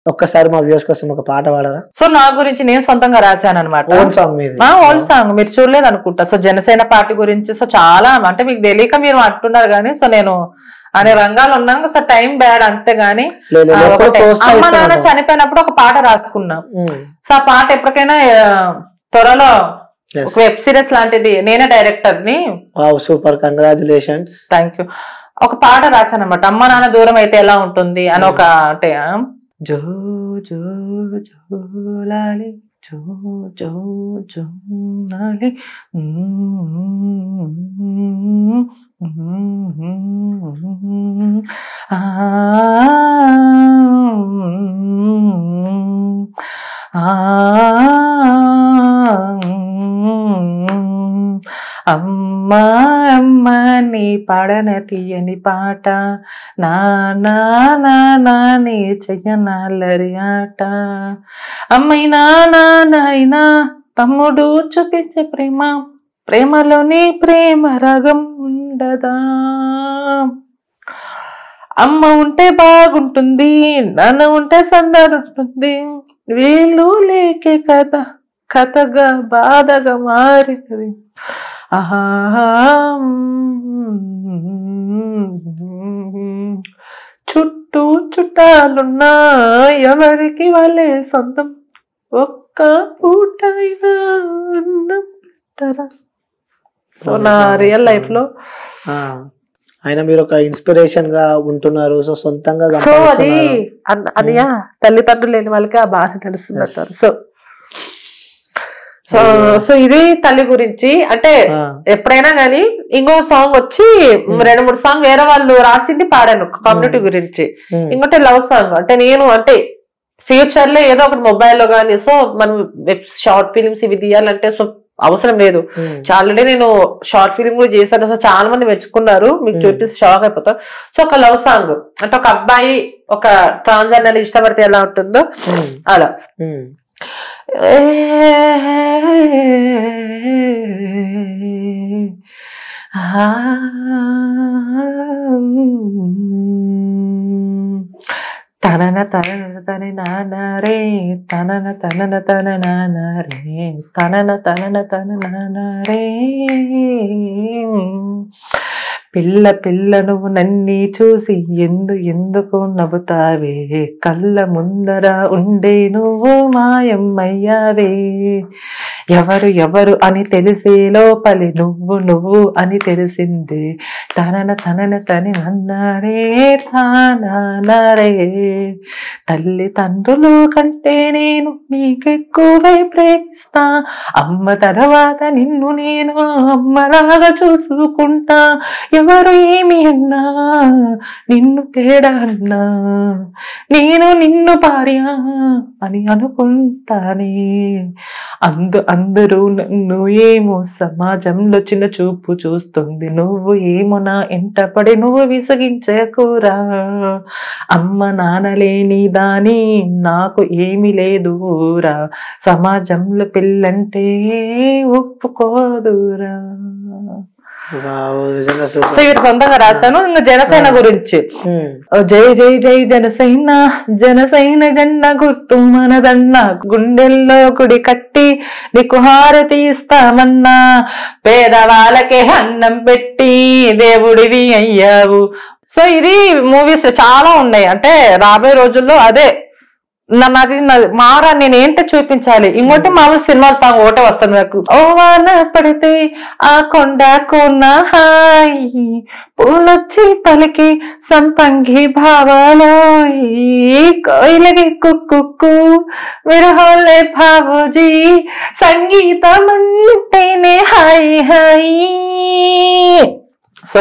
ఒక్కసారి మా వ్యూస్ కోసం ఒక పాట పాడరా? సో నా గురించి నేను సొంతంగా రాశాను అనమాట. ఓల్డ్ సాంగ్ మీది. ఓల్డ్ సాంగ్ మీరు చూడలేదు అనుకుంటా. సో జనసేన పార్టీ గురించి సో చాలా అంటే మీకు తెలియక మీరు అంటున్నారు కానీ సో నేను అనే రంగాలు ఉన్నాను. సో టైం బ్యాడ్ అంతే గాని అమ్మ నాన్న చనిపోయినప్పుడు ఒక పాట రాసుకున్నాం. సో ఆ పాట ఎప్పటికైనా త్వరలో ఒక వెబ్ సిరీస్ లాంటిది నేనే డైరెక్టర్ ని. Super, congratulations. Thank you. ఒక పాట రాశాను అనమాట, అమ్మ నాన్న దూరం అయితే ఎలా ఉంటుంది అని. ఒక అంటే జో జో జోలాలి జో జో జోలాలి అమ్మా అమ్మ నీ పాడన తీయని పాట, నానా నానా నీ చెయ్యనాలరి ఆట, అమ్మైనా నానైనా తమ్ముడు చూపించే ప్రేమ, ప్రేమలోని ప్రేమ రాగం ఉండదా, అమ్మ ఉంటే బాగుంటుంది నాన్న ఉంటే సందడుంటుంది, వీళ్ళు లేకే కదా కథగా బాధగా మారింది. ఆహా చుట్టూ చుట్టాలున్నా ఎవరికి వాళ్ళే సొంతం, ఒక్క పూటైనా అన్నం పెట్టరా. సో నా రియల్ లైఫ్ లో అయినా మీరు ఒక ఇన్స్పిరేషన్ గా ఉంటున్నారు. సో సొంతంగా సో అది తల్లిదండ్రులు లేని వాళ్ళకి ఆ బాధ తెలుస్తుంటారు. సో సో సో ఇది తల్లి గురించి. అంటే ఎప్పుడైనా గానీ ఇంకో సాంగ్ వచ్చి 2-3 సాంగ్ వేరే వాళ్ళు రాసింది పాడాను కమ్యూనిటీ గురించి. ఇంకోటి లవ్ సాంగ్. అంటే నేను అంటే ఫ్యూచర్ లో ఏదో ఒకటి మొబైల్లో గానీ సో మనం షార్ట్ ఫిలిమ్స్ ఇవి తీయాలంటే సో అవసరం లేదు. ఆల్రెడీ నేను షార్ట్ ఫిలిం కూడా చేశాను. సో చాలా మంది మెచ్చుకున్నారు. మీకు చూపిస్తే షాక్ అయిపోతారు. సో ఒక లవ్ సాంగ్ అంటే ఒక అబ్బాయి ఒక ట్రాన్స్జెండర్ ఇష్టపడితే ఎలా ఉంటుందో అలా. తనన తనన తన నానరే తనన తనన తన నానరే తనన తనన తన నానరే, పిల్ల పిల్ల నువ్వు నన్ని చూసి ఎందుకు నవ్వుతావే, కళ్ళ ముందర ఉండే నువ్వు మాయమ్మయ్యావే, ఎవరు ఎవరు అని తెలిసే లోపలి నువ్వు అని తెలిసిందే, తనన తనన తని నన్నారే తానరే, తల్లిదండ్రులు కంటే నేను నీకెక్కువై ప్రేమిస్తా, అమ్మ తర్వాత నిన్ను నేను అమ్మలాగా చూసుకుంటా, ఎవరు ఏమి అన్నా నిన్ను తేడా అన్నా నేను నిన్ను భార్య అని అనుకుంటానే, అందరూ నన్ను ఏమో సమాజంలో చిన్న చూపు చూస్తుంది, నువ్వు ఏమో నా ఎంటపడి నువ్వు విసిగించకురా, అమ్మ నాన్నలేని దాని నాకు ఏమి లేదురా, సమాజంలో పెళ్ళంటే ఒప్పుకోదురా. సో ఇవి సొంతంగా రాస్తాను. ఇంకా జనసేన గురించి జై జై జై జనసేన జనసేన జెండ గుర్తు మనదన్న, గుండెల్లో గుడి కట్టి నీకు హారతి ఇస్తామన్నా, పేదవాళ్ళకే అన్నం పెట్టి దేవుడివి అయ్యావు. సో ఇది మూవీస్ చాలా ఉన్నాయి. అంటే రాబోయే రోజుల్లో అదే నాది మారా నేను ఏంటో చూపించాలి. ఇంకోటి మామూలు సినిమా సాంగ్ ఒకటే వస్తుంది నాకు. ఓ వాన పడితే ఆ కొండ కొన్న హాయి పూలొచ్చి పలికి సంపంగి భావాలో కోయిలకి కుక్కు విరహోలే భావోజీ సంగీతం అంటేనే హాయి హాయి. సో